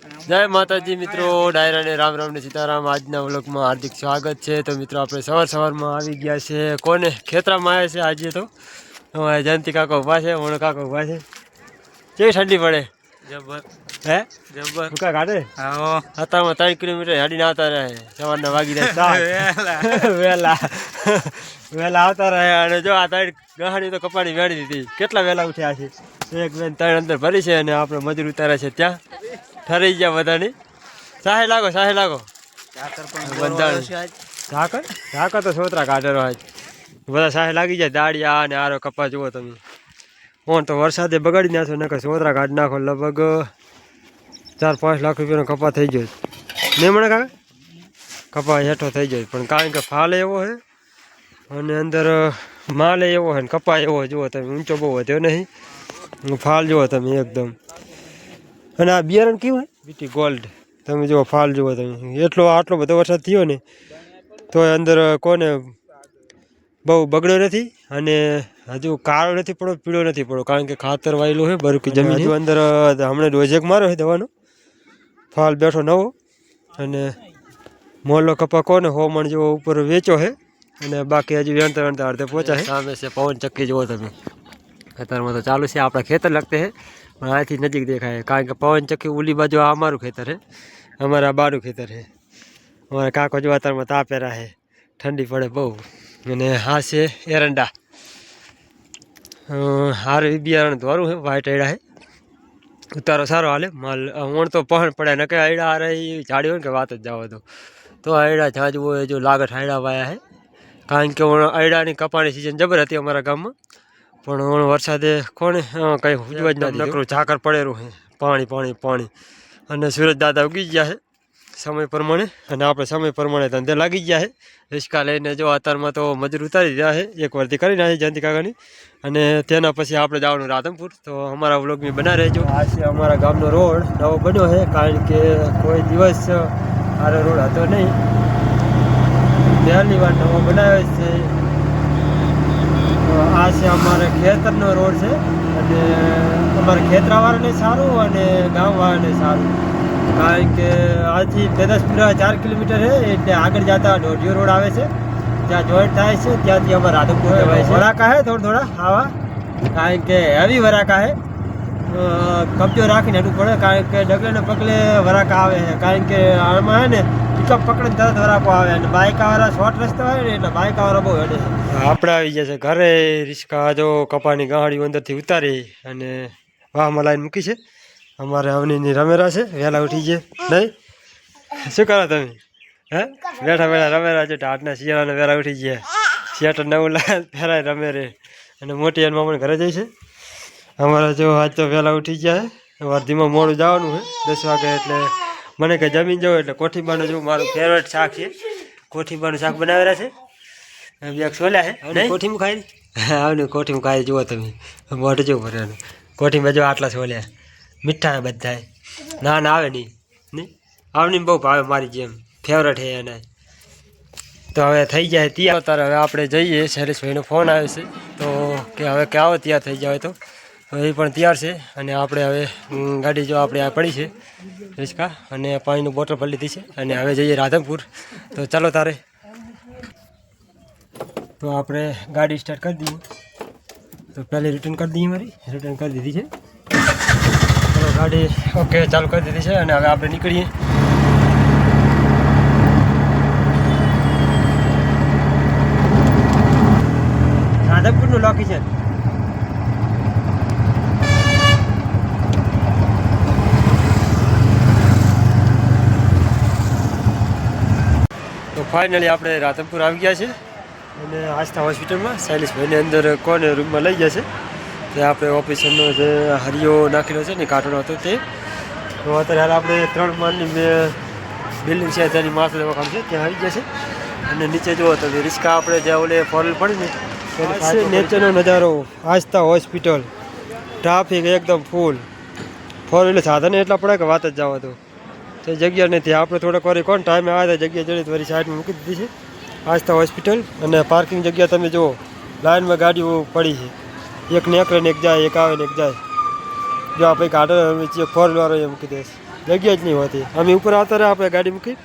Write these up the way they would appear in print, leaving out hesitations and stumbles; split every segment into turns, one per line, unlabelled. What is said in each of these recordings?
જય માતાજી મિત્રો, ડાયરા ને રામ રામ ને સીતારામ। આજના વ્લોગમાં હાર્દિક સ્વાગત છે। તો મિત્રો આપણે સવારમાં આવી ગયા છે કોને ખેતરામાં આવ્યા છે આજે। તો જયંતિ કાકો ઉભા છે, મોણો કાકો ઉભા છે। કેવી ઠંડી પડે જબર હે જબર ભૂકા કાઢે। અત્યારમાં 3 કિલોમીટર હાડીને આવતા રહે। સવારના વાગી જાય વહેલા આવતા રહે। અને જો આ 3 ગહાડી તો કપાણી વેડી દીધી। કેટલા વહેલા ઉઠ્યા છે? 1 2 3 અંદર ભરી છે અને આપણે મજૂર ઉતાર્યા છે ત્યાં ઠરી ગયા બધાની। સાહે લાગો ઝાકર તો છોતરા કાઢેલો આજ બધા સાહે લાગી જાય। દાળિયા અને આરો કપા જુઓ તમે। કોણ તો વરસાદે બગાડી નાખો નકર છોતરા કાઢી નાખો। લગભગ 4-5 લાખ રૂપિયાનો કપા થઈ ગયો નહીં મને કાકા? કપા હેઠો થઈ જાય પણ કારણ કે ફાલ એવો છે અને અંદર માલ એવો છે ને કપા એવો જુઓ તમે। ઊંચો બહુ વધ્યો નહીં, ફાલ જુઓ તમે એકદમ। અને આ બિયારણ કેવું હોય બીટી ગોલ્ડ, તમે જુઓ ફાલ જુઓ તમે। આટલો બધો વરસાદ થયો ને તો અંદર કોને બહુ બગડ્યો નથી અને હજુ કાળો નથી પડ્યો, પીળો નથી પડ્યો કારણ કે ખાતર વાયેલું છે બરકી જમીન। હજુ અંદર હમણાં ડોઝેક માર્યો છે દવાનો, ફાલ બેઠો નવો અને મોલો કપા કોને 100 મણ જેવો ઉપર વેચો છે અને બાકી હજુ વેણતા અડધે પહોંચા છે। સામે છે પવન ચક્કી જુઓ તમે। ખેતરમાં તો ચાલુ છે, આપણા ખેતર લગતે છે પણ આથી નજીક દેખાય કારણ કે પવન ચક્કી ઓલી બાજુ આ અમારું ખેતર છે, અમારા બારું ખેતર છે। અમારા કાકો જો અત્યારમાં તાપેરા છે, ઠંડી પડે બહુ। અને હા છે એરંડા, હારું બિયારણ ધોરું છે, વાઈટ આયડા છે, ઉતારો સારો હાલે માલ। વણ તો પહણ પડે ન કે આયડા હારે ઝાડી હોય ને કે વાત જ જવા દો તો આયડા ઝાંજ હોય જો લાગત આયડા વાયા છે કારણ કે આયડાની કપાની સિઝન જબર હતી અમારા ગામમાં પણ વરસાદે કોને કંઈ ઉજવા જ નથી, નકરું ઝાકર પડેલું છે, પાણી અને સુરજ દાદા ઉગી ગયા છે સમય પ્રમાણે અને આપણે સમય પ્રમાણે ધંધે લાગી ગયા છે। રિસ્કા લઈને જો અત્યારમાં તો મજૂર ઉતારી રહ્યા છે, એક વર્દી કરી નાખી જયંતિ કાકાની અને તેના પછી આપણે જવાનું રાધનપુર। તો અમારા વ્લોગમાં બના રહેજો। આ છે અમારા ગામનો રોડ, નવો બન્યો છે કારણ કે કોઈ દિવસ આ રોડ હતો નહીં, પહેલી વાર નવો બનાવ્યો છે। આ છે અમારે ખેતરનો રોડ છે અને અમારે ખેતરાવાળાને સારું અને ગામવાળાને સારું કારણ કે આથી 10-4 કિલોમીટર છે એટલે આગળ જતા દોઢિયો રોડ આવે છે, ત્યાં જોઈન્ટ થાય છે, ત્યાંથી અમારે રાધનપુર કહેવાય છે। વરાકા છે થોડા આવા કારણ કે હેવી વરાકા છે, કબજો રાખીને હેઠું પડે કારણ કે ડગલે પગલે વરાકા આવે છે કારણ કે આમાં છે ને પિકઅપ પકડીને તરત વરાકો આવે અને બાઇકવાળા શોર્ટ રસ્તા હોય ને એટલે બાઇકવાળા બહુ હેડે છે। આપણે આવી જશે ઘરે, રિસ્કા જો કપાની ગાડીઓ અંદરથી ઉતારી અને વાહમાં લાઈન મૂકી છે। અમારે અવનીની રમેરા છે, વહેલા ઉઠી છે નહીં? શું કરો તમે? હે બેઠા રમેરા છે, ટાટના શિયાળાને વહેલા ઉઠી ગયા, શિયાટર નવું લાલ ફેરાય રમેરે અને મોટી એન મામા ઘરે જાય છે। અમારા જો આજ તો વહેલા ઉઠી ગયા છે, વર્ધીમાં મોડું જવાનું છે 10 વાગે એટલે મને કંઈ જમીન જવું એટલે કોઠીબાનું જો મારું ફેવરેટ શાક છે, કોઠીબાનું શાક બનાવેલા છે, બે છોલ્યા છે કોઠીમાં ખાઈ આવને કોઠીમાં ખાઈ જુઓ તમે મોઢું જેવું ભરેલું કોઠીમાં જો આટલા છોલ્યા મીઠા બધાય ના આવે નહીં આવની બહુ ભાવે મારી જેમ ફેવરેટ છે એને। તો હવે થઈ જાય તૈયાર, ત્યારે હવે આપણે જઈએ। શૈલેષભાઈનો ફોન આવ્યો છે તો કે હવે કે આવો તૈયાર થઈ જાય તો એ પણ તૈયાર છે અને આપણે હવે ગાડી જો આપણે આ પડી છે રિસ્કા અને પાણીનું બોટલ ભરી લીધી છે અને હવે જઈએ રાધનપુર। તો ચાલો તારે તો આપણે ગાડી સ્ટાર્ટ કરી દઈએ। તો પહેલી રિટર્ન કરી દઈએ, મારી રિટર્ન કરી દીધી છે। ચલો ગાડી ઓકે ચાલુ કરી દીધી છે અને હવે આપણે નીકળીએ। રાધનપુરનું લોકેશન તો ફાઇનલી આપણે રાધનપુર આવી ગયા છે અને આસ્થા હોસ્પિટલમાં શૈલેષભાઈને અંદર કોને રૂમમાં લઈ ગયા છે। તે આપણે ઓપરેશનનો જે હરિયો નાખેલો છે ને કાંટો હતો તે તો અત્યારે આપણે 3 માળની બિલ્ડિંગ છે તેની માથે દવાખાનું છે ત્યાં આવી ગયા છે અને નીચે જુઓ તો રિસ્કા આપણે જ્યાં ઓલે ફોરેલ પડી ને છે નેચરનો નજારો। આસ્થા હોસ્પિટલ, ટ્રાફિક એકદમ ફૂલ, ફોરેલ સાધન એટલા પડે કે વાત જ જવા દો, તે જગ્યા નથી। આપણે થોડાક વાર કોણ ટાઈમે આવ્યા જગ્યા જડી તો વળી સાઈડમાં મૂકી દીધી છે આસ્થા હોસ્પિટલ અને પાર્કિંગ જગ્યા તમે જુઓ લાઈનમાં ગાડીઓ પડી છે, એક નીકળે ને એક જાય, એક આવે ને એક જાય। જો આપણે ગાર્ડન ફોર વ્હીલર એમ મૂકી દઈશ। જગ્યા જ નહીં હોતી. અમે ઉપર આવતા રહ્યા આપણે ગાડી મૂકી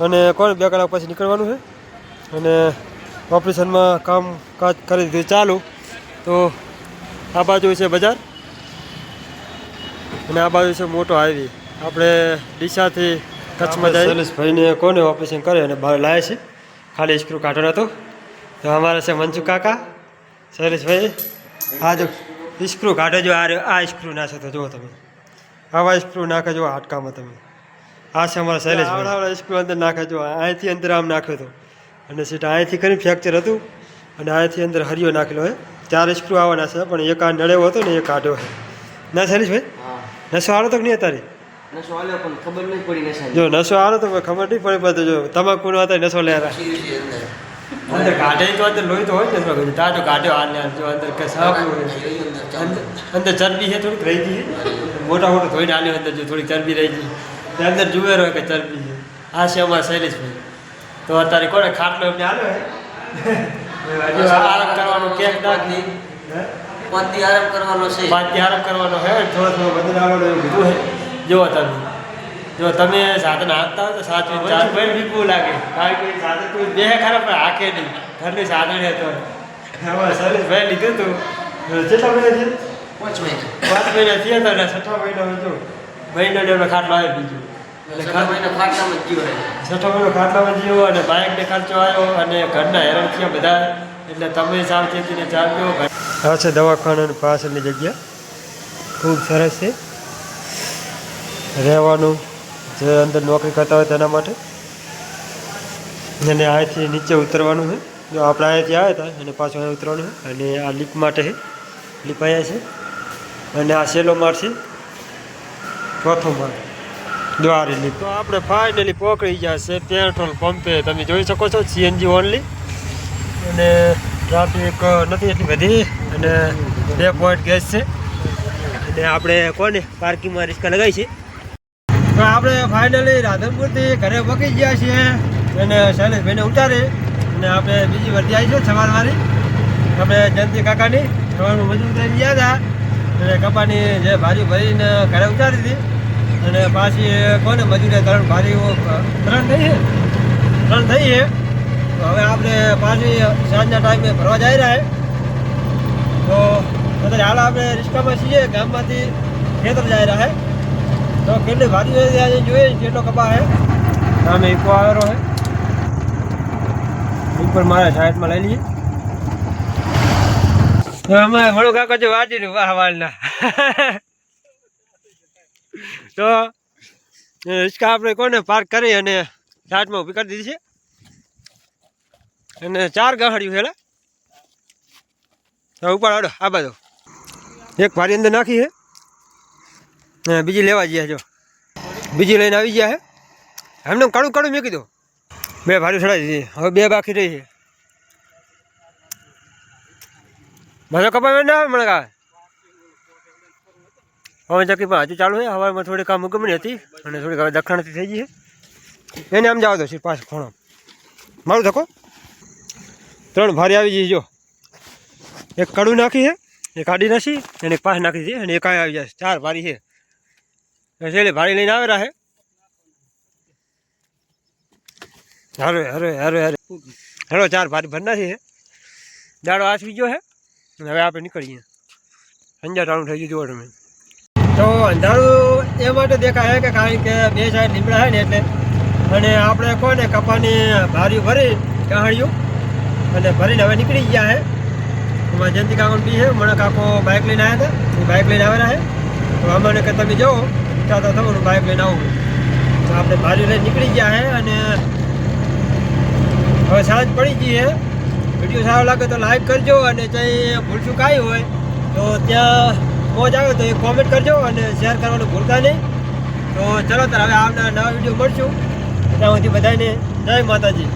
અને કોણ 2 કલાક પછી નીકળવાનું છે અને ઓપરેશનમાં કામકાજ કરી દીધું ચાલુ. તો આ બાજુ છે બજાર અને આ બાજુ છે મોટો હાઈવે. આપણે ડીસાથી કચ્છમાં જાય. શૈલેષભાઈને કોને ઓપરેશન કરે અને બહાર લાવે છે, ખાલી સ્ક્રૂ કાઢવાનો હતો. તો અમારા છે મનસુખ કાકા. શૈલેષભાઈ આ જો સ્ક્રૂ કાઢો, જો આ સ્ક્રૂ નાખે તો જુઓ તમે, આવા સ્ક્રૂ નાખે જો હાડકામાં તમે. આ છે અમારા શૈલેષભાઈ. સ્ક્રૂ અંદર નાખે જો, અહીંથી અંદર આમ નાખ્યો હતો અને સીધા અહીંથી કરીને ફ્રેક્ચર હતું અને અહીંથી અંદર હરિયો નાખેલો હોય. 4 સ્ક્રૂ આવવાના છે પણ એક આ નળેવો હતો ને એક કાઢ્યો છે. ના શૈલેષભાઈ નશો હાલો તો નહીં અત્યારે? જો નશો હાલો તો ખબર નહીં પડે. બધું જો તમાકુનો હતા નશો લેરા અંદર કાઢે તો અંદર લોહી તો હોય ને તાજો કાઢ્યો હાલ જો અંદર કે સાફ અંદર ચરબી છે થોડીક રહી ગઈ, મોટા મોટું ધોઈને આલ્યો અંદર જો થોડીક ચરબી રહી ગઈ અંદર જુએ રહ્યો કે ચરબી છે. આ છે અમારા શૈલેષભાઈ. તો અત્યારે કોને ખાટલો એમને આવ્યો આરામ કરવાનો કેક નાખી 5 દી આરામ કરવાનો છે. 5 દી આરામ કરવાનો છે. થોડો બધું આવવાનું એવું કીધું છે. જો તમે સાધન હાંકતા હોય તો સાચું ચાર ભાઈ બીકવું લાગે, કારણ કે સાધન કોઈ બે ખરાબ પણ હાકે નહીં. ઘરની સાધન હતો હવે શૈલેષભાઈ લીધું હતું. કેટલા મહિના છે? 5 મહિના થયા હતા ને 6ઠા મહિના જો મહિનાને એમને ખાટલો આવે બીજું 6ઠો મહિનો ખાટલામાં જીવો અને બાઇકને ખર્ચો આવ્યો અને ઘરના હેરાન થયા બધા. એટલે તમે સાવચેતીને ચાલજો. આ છે દવાખાનાની પાછળની જગ્યા, ખૂબ સરસ છે રહેવાનું. જે અંદર નોકરી કરતા હોય તેના માટે. અને અહીંથી નીચે ઉતરવાનું છે. જો આપણે અહીંયાથી આવ્યા હતા અને પાછું અહીંયા ઉતરવાનું છે. અને આ લીપ માટે છે, લીપ અહીંયા છે. અને આ સેલો માળ છે, 4થો માળ. જો આ લીપ. તો આપણે ફાઇનલી પકડી ગયા છે પેટ્રોલ પંપે. તમે જોઈ શકો છો CNG ઓનલી. અને ટ્રાફિક નથી એટલી બધી અને 2 પોઈન્ટ ગેસ છે. અને આપણે કોને પાર્કિંગમાં રિક્ષા લગાવી છે. તો આપણે ફાઇનલી રાધનપુરથી ઘરે પહોંચી ગયા છીએ અને શૈલેષભાઈને ઉતારે અને આપણે બીજી વર્દી આવી છે સવારવાળી. આપણે જયંતિ કાકાની સવારમાં મજૂર થઈ ગયા હતા અને કપાની જે ભારી ભરીને ઘરે ઉતારી હતી. અને પાછી કોને મજૂરે 3 ભારીઓ 3 થઈ છે. તો હવે આપણે પાછી સાંજના ટાઈમે ફરવા જઈ રહ્યા. તો અત્યારે હાલ આપણે રિક્ષામાં છીએ, ગામમાંથી ખેતર જઈ રહ્યા. તો કેટલી ભારી જોઈએ કેટલો કપા છે. સામે ઇકો આવેલો છે, ઉપર મારા સાઈડમાં લઈ લઈએ. તો અમે ઘણું કાકા જો વાંચી રહ્યું વાહ વાળના. તો રિક્ષા આપણે કોને પાર્ક કરી અને સાઈડમાં ઊભી કરી દીધી છે. અને 4 ગાહડિયું છે. એટલે ઉપર આવડો આ બાજુ એક ભારી અંદર નાખી છે. બીજી લેવા ગયા જો બીજી લઈને આવી ગયા છે. એમને કડું મેં કીધું 2 ભારી ચડાવી દીધી. હવે 2 બાકી રહી છે. મારો કપાઈ ના આવે મને કા હવે ચકી પણ હજુ ચાલુ છે. હવામાં થોડી કામ ઉગમણી હતી અને થોડીક હવે દક્ષિણથી થઈ ગઈ છે. એને આમ જવા દો છે પાછો ખૂણો મારું ધક્કો. 3 ભારી આવી જઈ. જો એક કડું નાખી છે, એક આડી નાખી અને એક પાસ નાખી છે અને એક આવી જાય. 4 ભારી છે. એટલે ભારી લઈને આવે રહે. હારો 4 ભારી ભર નાખી છે. દાડો આસવી ગયો છે. હવે આપણે નીકળીએ. અંજાટાણું થઈ ગયું જુઓ તમે. તો અંધારું એ માટે દેખાય કે કારણ કે 2 સાઈડ લીમડા છે ને એટલે. અને આપણે કોને કપાની ભારી ભરી ગાહડિયું અને ભરીને હવે નીકળી ગયા છે. એમાં જયંતિ કાકો બી છે. મને કાકો બાઇક લઈને આવ્યા હતા, એ બાઇક લઈને આવેલા છે. તો અમને કે તમે જાઓ ત્યાં તો તમારું બાઇક લઈને આવું. તો આપણે ભારી લઈને નીકળી ગયા છે. અને હવે સાંજ પડી ગઈ છે. વિડીયો સારો લાગે તો લાઈક કરજો અને ત્યાં ભૂલશું કાંઈ હોય તો ત્યાં મોજ આવે તો એ કોમેન્ટ કરજો અને શેર કરવાનું ભૂલતા નહીં. તો ચલો ત્યારે હવે આવનાર નવા વિડીયો મળશું. ત્યાં સુધી બધાને જય માતાજી.